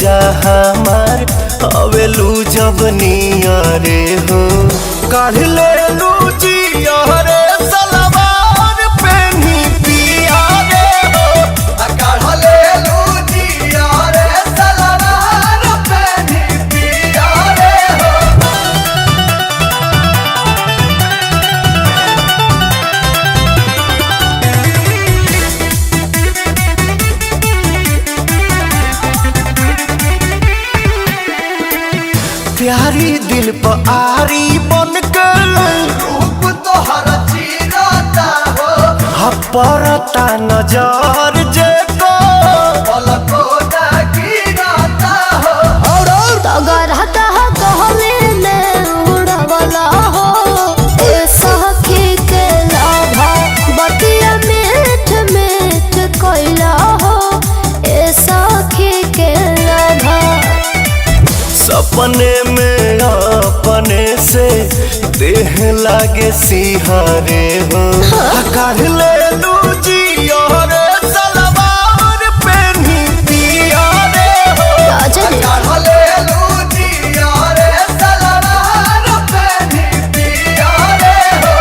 जा हमार अवेलू जब नियरे हो काढ़ ले लू जिया रे सलवार पेनी पिया रे हो काढ़ ले लू जिया रे सलवार पेनी पिया रे हो। प्यारी दिल पर आरी बन के रूप तोहर चीरता हो परता नजर जे को पलको ना गिरता हो। अगर कहले में उड़वला हो ए सखी के लाभा बतिया मीठ मीठ कोइला हो ए सखी के लाभा सपने में अपने से देह लागे सिहारे हो काढ़ ले लू जिया रे सलवार पेनी पिया रे हो काढ़ ले लू जिया रे सलवार पेनी पिया रे हो।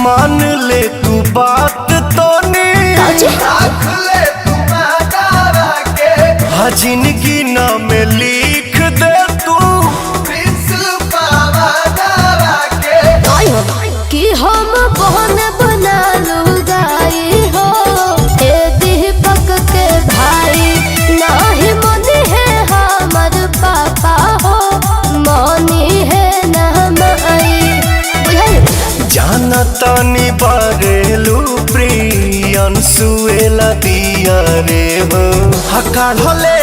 मान ले तू बात तो नहीं रख ले तू मातारा के हाँ जिंदगी नाम लिख दे तू प्रिंसिपल दावा के कि हम बहन बना लुगाई हो ए दीपक के भाई नाही मनी है हमर पापा हो मनी है ना माई बुझाई जाना तानी बारेलू प्रियन सुएला दिया रे हो काढ़ ले